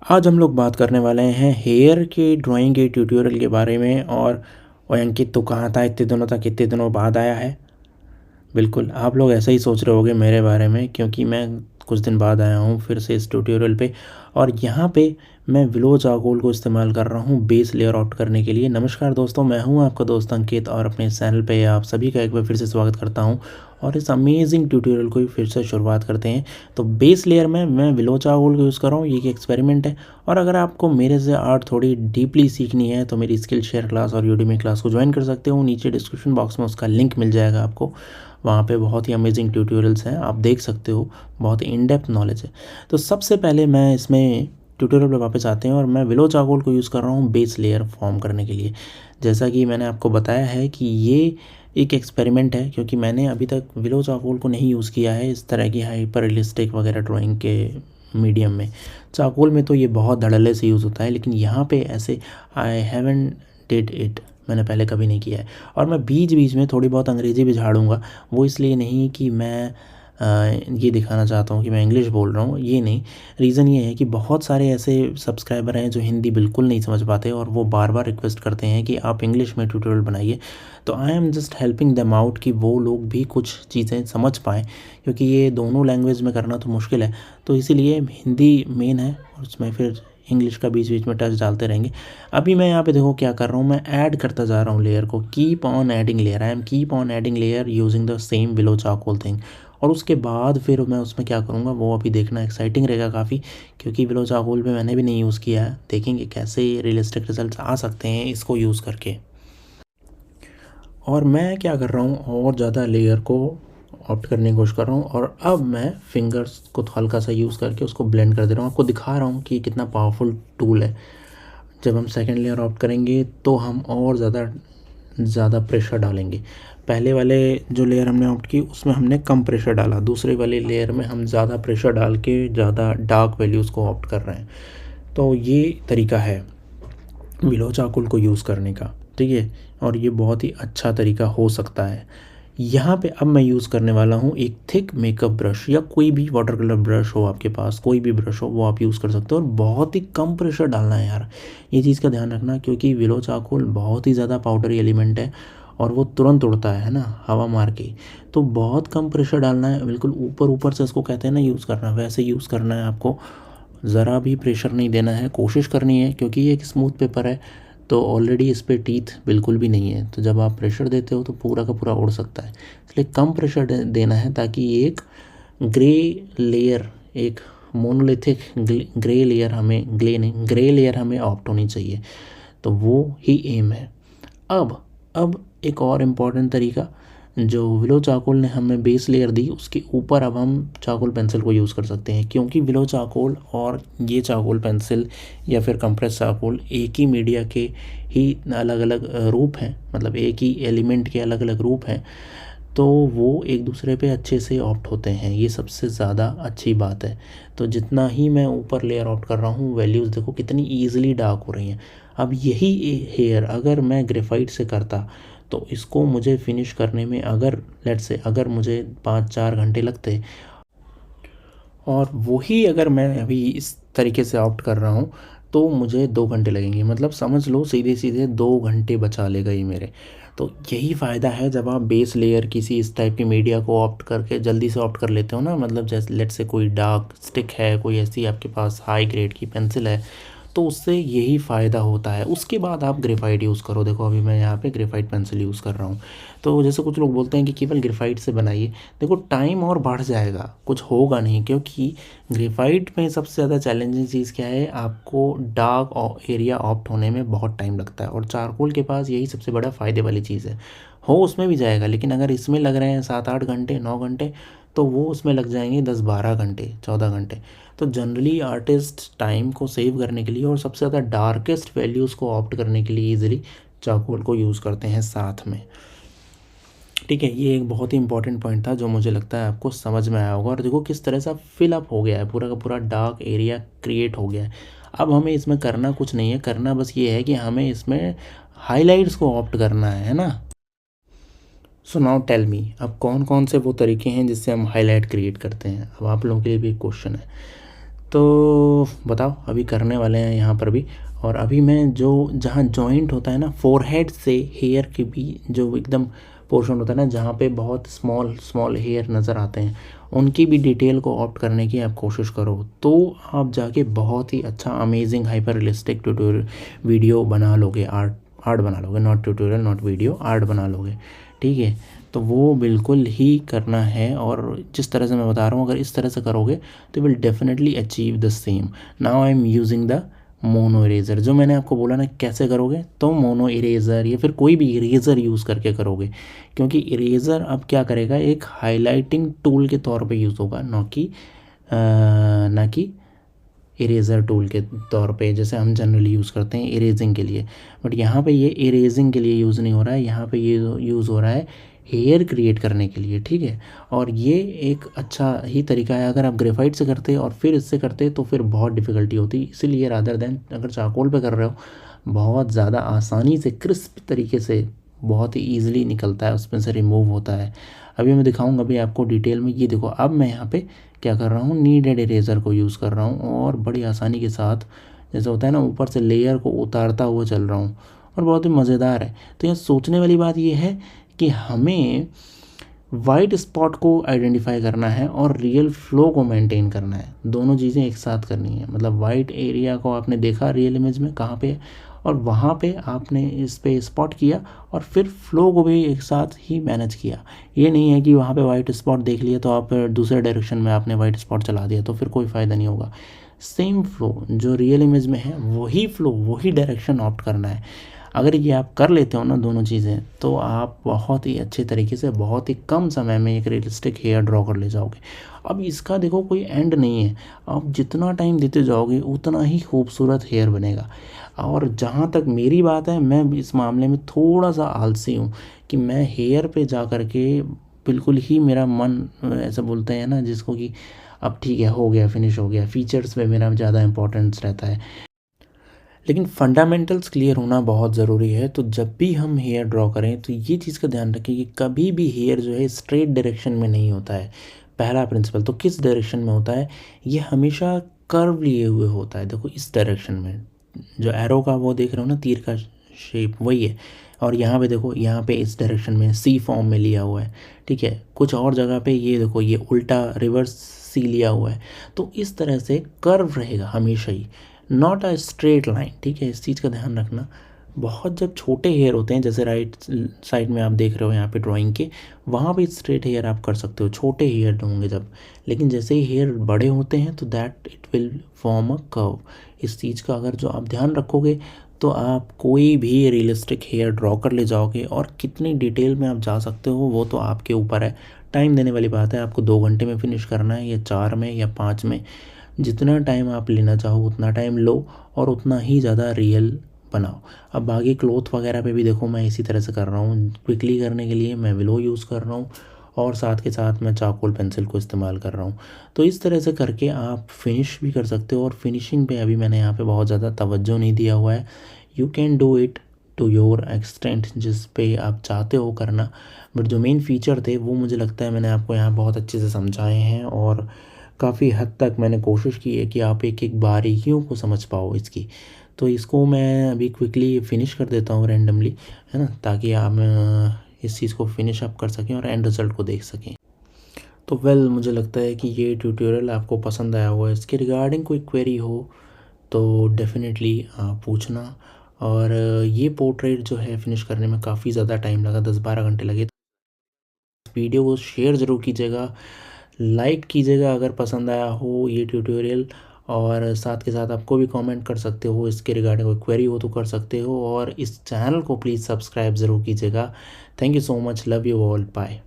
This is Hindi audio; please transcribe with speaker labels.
Speaker 1: आज हम लोग बात करने वाले हैं हेयर के ड्राइंग के ट्यूटोरियल के बारे में। और ओए अंकित, तो कहाँ था इतने दिनों तक, इतने दिनों बाद आया है। बिल्कुल आप लोग ऐसा ही सोच रहे होगे मेरे बारे में, क्योंकि मैं कुछ दिन बाद आया हूँ फिर से इस ट्यूटोरियल पे। और यहाँ पे मैं विलो चारकोल को इस्तेमाल कर रहा हूँ बेस लेयर आउट करने के लिए। नमस्कार दोस्तों, मैं हूँ आपका दोस्त अंकित और अपने चैनल पे आप सभी का एक बार फिर से स्वागत करता हूँ। और इस अमेजिंग ट्यूटोरियल को फिर से शुरुआत करते हैं। तो बेस लेयर में मैं विलो चारकोल को यूज़ कर रहा हूँ, ये एक एक्सपेरिमेंट है। और अगर आपको मेरे से आर्ट थोड़ी डीपली सीखनी है तो मेरी स्किल शेयर क्लास और यूडीमी क्लास को ज्वाइन कर सकते हो। नीचे डिस्क्रिप्शन बॉक्स में उसका लिंक मिल जाएगा आपको। वहाँ पे बहुत ही अमेजिंग ट्यूटोरियल्स हैं, आप देख सकते हो, बहुत इन डेप्थ नॉलेज है। तो सबसे पहले मैं इसमें ट्यूटोरियल पे वापस आते हैं और मैं विलो चारकोल को यूज़ कर रहा हूँ बेस लेयर फॉर्म करने के लिए। जैसा कि मैंने आपको बताया है कि ये एक एक्सपेरिमेंट है, क्योंकि मैंने अभी तक विलो चारकोल को नहीं यूज़ किया है इस तरह की हाइपर रियलिस्टिक वगैरह ड्राइंग के मीडियम में। चारकोल में तो ये बहुत धड़ल्ले से यूज़ होता है, लेकिन यहाँ पे ऐसे आई हैवन डिड इट, मैंने पहले कभी नहीं किया है। और मैं बीच बीच में थोड़ी बहुत अंग्रेज़ी भी झाड़ूंगा। वो इसलिए नहीं कि मैं ये दिखाना चाहता हूँ कि मैं इंग्लिश बोल रहा हूँ, ये नहीं। रीज़न ये है कि बहुत सारे ऐसे सब्सक्राइबर हैं जो हिंदी बिल्कुल नहीं समझ पाते और वो बार बार रिक्वेस्ट करते हैं कि आप इंग्लिश में ट्यूटोरियल बनाइए। तो I am just helping them out कि वो लोग भी कुछ चीज़ें समझ पाएँ, क्योंकि ये दोनों लैंग्वेज में करना तो मुश्किल है। तो इसीलिए हिंदी मेन है और उसमें फिर इंग्लिश का बीच बीच में टच डालते रहेंगे। अभी मैं यहाँ पे देखो क्या कर रहा हूँ, मैं ऐड करता जा रहा हूँ लेयर को। Keep on adding layer, I am keep on adding layer using the same willow charcoal thing. और उसके बाद फिर मैं उसमें क्या करूँगा वो अभी देखना एक्साइटिंग रहेगा काफ़ी, क्योंकि विलो चारकोल पे मैंने भी नहीं यूज़ किया है। देखेंगे कैसे रियलिस्टिक रिजल्ट्स आ सकते हैं इसको यूज़ करके। और मैं क्या कर रहा हूँ, और ज़्यादा लेयर को ऑप्ट करने की कोशिश कर रहा हूँ। और अब मैं फिंगर्स को हल्का सा यूज़ करके उसको ब्लेंड कर दे रहा हूँ। आपको दिखा रहा हूँ कि कितना पावरफुल टूल है। जब हम सेकेंड लेयर ऑप्ट करेंगे तो हम और ज़्यादा प्रेशर डालेंगे। पहले वाले जो लेयर हमने ऑप्ट की उसमें हमने कम प्रेशर डाला, दूसरे वाले लेयर में हम ज़्यादा प्रेशर डाल के ज़्यादा डार्क वैल्यूज़ को ऑप्ट कर रहे हैं। तो ये तरीका है विलो चारकोल को यूज़ करने का, ठीक है। और ये बहुत ही अच्छा तरीका हो सकता है। यहाँ पे अब मैं यूज़ करने वाला हूँ एक थिक मेकअप ब्रश, या कोई भी वाटर कलर ब्रश हो आपके पास, कोई भी ब्रश हो वो आप यूज़ कर सकते हो। और बहुत ही कम प्रेशर डालना है यार, ये चीज़ का ध्यान रखना, क्योंकि विलो चारकोल बहुत ही ज़्यादा पाउडरी एलिमेंट है और वो तुरंत उड़ता है ना, हवा मार के। तो बहुत कम प्रेशर डालना है, बिल्कुल ऊपर ऊपर से इसको कहते हैं ना यूज़ करना, वैसे यूज़ करना है आपको। ज़रा भी प्रेशर नहीं देना है, कोशिश करनी है, क्योंकि ये एक स्मूथ पेपर है तो ऑलरेडी इस पर टीथ बिल्कुल भी नहीं है। तो जब आप प्रेशर देते हो तो पूरा का पूरा उड़ सकता है, इसलिए कम प्रेशर देना है, ताकि एक ग्रे लेयर, एक मोनोलिथिक ग्रे लेयर हमें, ग्रे लेयर हमें ऑप्ट होनी चाहिए। तो वो ही एम है। अब एक और इम्पॉर्टेंट तरीका, जो विलो चारकोल ने हमें बेस लेयर दी उसके ऊपर अब हम चारकोल पेंसिल को यूज़ कर सकते हैं। क्योंकि विलो चारकोल और ये चारकोल पेंसिल या फिर कंप्रेस चारकोल एक ही मीडिया के ही अलग अलग रूप हैं, मतलब एक ही एलिमेंट के अलग अलग रूप हैं। तो वो एक दूसरे पे अच्छे से ऑप्ट होते हैं, ये सबसे ज़्यादा अच्छी बात है। तो जितना ही मैं ऊपर लेयर ऑप्ट कर रहा हूँ, वैल्यूज़ देखो कितनी ईजिली डार्क हो रही हैं। अब यही हेयर अगर मैं ग्रेफाइट से करता तो इसको मुझे फिनिश करने में, अगर लेट्स से अगर मुझे 5-4 घंटे लगते, और वही अगर मैं अभी इस तरीके से ऑप्ट कर रहा हूँ तो मुझे 2 घंटे लगेंगे। मतलब समझ लो सीधे सीधे 2 घंटे बचा लेगा ये मेरे। तो यही फ़ायदा है जब आप बेस लेयर किसी इस टाइप की मीडिया को ऑप्ट करके जल्दी से ऑप्ट कर लेते हो ना। मतलब जैसे लेट से कोई डार्क स्टिक है, कोई ऐसी आपके पास हाई ग्रेड की पेंसिल है, तो उससे यही फ़ायदा होता है। उसके बाद आप ग्रेफाइट यूज़ करो। देखो अभी मैं यहाँ पे ग्रेफाइट पेंसिल यूज़ कर रहा हूँ। तो जैसे कुछ लोग बोलते हैं कि केवल ग्रेफाइट से बनाइए, देखो टाइम और बढ़ जाएगा, कुछ होगा नहीं। क्योंकि ग्रेफाइट में सबसे ज़्यादा चैलेंजिंग चीज़ क्या है, आपको डार्क एरिया ऑप्ट होने में बहुत टाइम लगता है। और चारकोल के पास यही सबसे बड़ा फ़ायदे वाली चीज़ है, हो उसमें भी जाएगा, लेकिन अगर इसमें लग रहे हैं 7-8 घंटे 9 घंटे, तो वो उसमें लग जाएंगे 10-12 घंटे 14 घंटे। तो जनरली आर्टिस्ट टाइम को सेव करने के लिए और सबसे ज़्यादा डार्केस्ट वैल्यूज़ को ऑप्ट करने के लिए ईजिली चारकोल को यूज़ करते हैं साथ में। ठीक है, ये एक बहुत ही इंपॉर्टेंट पॉइंट था जो मुझे लगता है आपको समझ में आया होगा। और देखो किस तरह से फिल अप हो गया है, पूरा का पूरा डार्क एरिया क्रिएट हो गया है। अब हमें इसमें करना कुछ नहीं है, करना बस ये है कि हमें इसमें हाइलाइट्स को ऑप्ट करना है ना। सो नाउ टेल मी, अब कौन कौन से वो तरीके हैं जिससे हम हाईलाइट क्रिएट करते हैं। अब आप लोगों के लिए भी एक क्वेश्चन है। तो बताओ, अभी करने वाले हैं यहाँ पर भी। और अभी मैं जो जहाँ जॉइंट होता है ना फोरहेड से हेयर के भी जो एकदम पोर्शन होता है ना, जहाँ पे बहुत स्मॉल स्मॉल हेयर नज़र आते हैं, उनकी भी डिटेल को ऑप्ट करने की आप कोशिश करो, तो आप जाके बहुत ही अच्छा amazing hyper realistic tutorial video बना लोगे, आर्ट आर्ट बना लोगे, not tutorial not video, art बना लोगे। ठीक है, तो वो बिल्कुल ही करना है। और जिस तरह से मैं बता रहा हूँ, अगर इस तरह से करोगे तो will definitely achieve the same. Now I am using the mono eraser. जो मैंने आपको बोला ना कैसे करोगे, तो मोनो इरेज़र या फिर कोई भी इरेज़र यूज़ करके करोगे, क्योंकि इरेज़र अब क्या करेगा, एक हाईलाइटिंग टूल के तौर पे यूज़ होगा, ना कि इरेज़र टूल के तौर पे जैसे हम जनरली यूज़ करते हैं इरेजिंग के लिए। बट यहाँ पे ये इरेजिंग के लिए यूज़ नहीं हो रहा है, यहाँ पे ये यूज़ हो रहा है हेयर क्रिएट करने के लिए। ठीक है, और ये एक अच्छा ही तरीका है। अगर आप ग्रेफाइट से करते और फिर इससे करते तो फिर बहुत डिफ़िकल्टी होती, इसीलिए रादर देन अगर चारकोल पे कर रहे हो, बहुत ज़्यादा आसानी से क्रिस्प तरीके से बहुत ही ईजिली निकलता है, उसमें से रिमूव होता है। अभी मैं दिखाऊंगा अभी आपको डिटेल में। ये देखो, अब मैं यहाँ पे क्या कर रहा हूँ, नीडेड इरेज़र को यूज़ कर रहा हूँ और बड़ी आसानी के साथ, जैसे होता है ना, ऊपर से लेयर को उतारता हुआ चल रहा हूँ, और बहुत ही मज़ेदार है। तो यहाँ सोचने वाली बात ये है कि हमें वाइट स्पॉट को आइडेंटिफाई करना है और रियल फ्लो को मेंटेन करना है, दोनों चीज़ें एक साथ करनी है। मतलब वाइट एरिया को आपने देखा रियल इमेज में कहाँ पे, और वहाँ पे आपने इस पे स्पॉट किया, और फिर फ्लो को भी एक साथ ही मैनेज किया। ये नहीं है कि वहाँ पे वाइट स्पॉट देख लिया तो आप दूसरे डायरेक्शन में आपने वाइट स्पॉट चला दिया, तो फिर कोई फ़ायदा नहीं होगा। सेम फ्लो जो रियल इमेज में है, वही फ्लो वही डायरेक्शन ऑप्ट करना है। अगर ये आप कर लेते हो ना दोनों चीज़ें, तो आप बहुत ही अच्छे तरीके से बहुत ही कम समय में एक रियलिस्टिक हेयर ड्रॉ कर ले जाओगे। अब इसका देखो कोई एंड नहीं है, आप जितना टाइम देते जाओगे उतना ही खूबसूरत हेयर बनेगा। और जहाँ तक मेरी बात है, मैं इस मामले में थोड़ा सा आलसी हूँ कि मैं हेयर पे जा कर के बिल्कुल ही मेरा मन ऐसा बोलते हैं ना जिसको कि अब ठीक है, हो गया, फिनिश हो गया, फीचर्स पे मेरा ज़्यादा इंपॉर्टेंस रहता है। लेकिन फंडामेंटल्स क्लियर होना बहुत ज़रूरी है। तो जब भी हम हेयर ड्रॉ करें तो ये चीज़ का ध्यान रखें कि कभी भी हेयर जो है स्ट्रेट डायरेक्शन में नहीं होता है। पहला प्रिंसिपल तो किस डायरेक्शन में होता है, ये हमेशा कर्व लिए हुए होता है। देखो इस डायरेक्शन में जो एरो का वो देख रहे हो ना, तीर का शेप वही है। और यहाँ पे देखो, यहाँ पे इस डायरेक्शन में सी फॉर्म में लिया हुआ है। ठीक है, कुछ और जगह पे ये देखो, ये उल्टा रिवर्स सी लिया हुआ है। तो इस तरह से कर्व रहेगा हमेशा ही, नॉट अ स्ट्रेट लाइन। ठीक है, इस चीज़ का ध्यान रखना। बहुत जब छोटे हेयर होते हैं, जैसे राइट साइड में आप देख रहे हो यहाँ पे ड्राइंग के, वहाँ पे स्ट्रेट हेयर आप कर सकते हो, छोटे हेयर होंगे जब। लेकिन जैसे ही हेयर बड़े होते हैं तो that it will form a curve. इस चीज़ का अगर जो आप ध्यान रखोगे तो आप कोई भी रियलिस्टिक हेयर ड्रॉ कर ले जाओगे। और कितनी डिटेल में आप जा सकते हो वो तो आपके ऊपर है। टाइम देने वाली बात है, आपको 2 घंटे में फिनिश करना है या 4 में या 5 में, जितना टाइम आप लेना चाहो उतना टाइम लो और उतना ही ज़्यादा रियल बनाओ। अब बाकी क्लोथ वगैरह पे भी देखो, मैं इसी तरह से कर रहा हूँ। क्विकली करने के लिए मैं विलो यूज़ कर रहा हूँ और साथ के साथ मैं चारकोल पेंसिल को इस्तेमाल कर रहा हूँ। तो इस तरह से करके आप फिनिश भी कर सकते हो। और फिनिशिंग पे अभी मैंने यहाँ पे बहुत ज़्यादा तवज्जो नहीं दिया हुआ है। You can do it to your extent जिस पे आप चाहते हो करना, बट जो मेन फीचर थे वो मुझे लगता है मैंने आपको यहाँ बहुत अच्छे से समझाए हैं। और काफ़ी हद तक मैंने कोशिश की है कि आप एक एक बारीकियों को समझ पाओ इसकी। तो इसको मैं अभी क्विकली फिनिश कर देता हूँ रैंडमली, है ना, ताकि आप इस चीज़ को फिनिश अप कर सकें और एंड रिज़ल्ट को देख सकें। तो वेल, मुझे लगता है कि ये ट्यूटोरियल आपको पसंद आया होगा। इसके रिगार्डिंग कोई क्वेरी हो तो डेफिनेटली आप पूछना। और ये पोर्ट्रेट जो है फिनिश करने में काफ़ी ज़्यादा टाइम लगा, 10-12 घंटे लगे। वीडियो को शेयर ज़रूर कीजिएगा, लाइक कीजिएगा अगर पसंद आया हो ये ट्यूटोरियल। और साथ के साथ आपको भी कमेंट कर सकते हो, इसके रिगार्डिंग कोई क्वेरी हो तो कर सकते हो। और इस चैनल को प्लीज़ सब्सक्राइब ज़रूर कीजिएगा। Thank you so much, love you all, bye.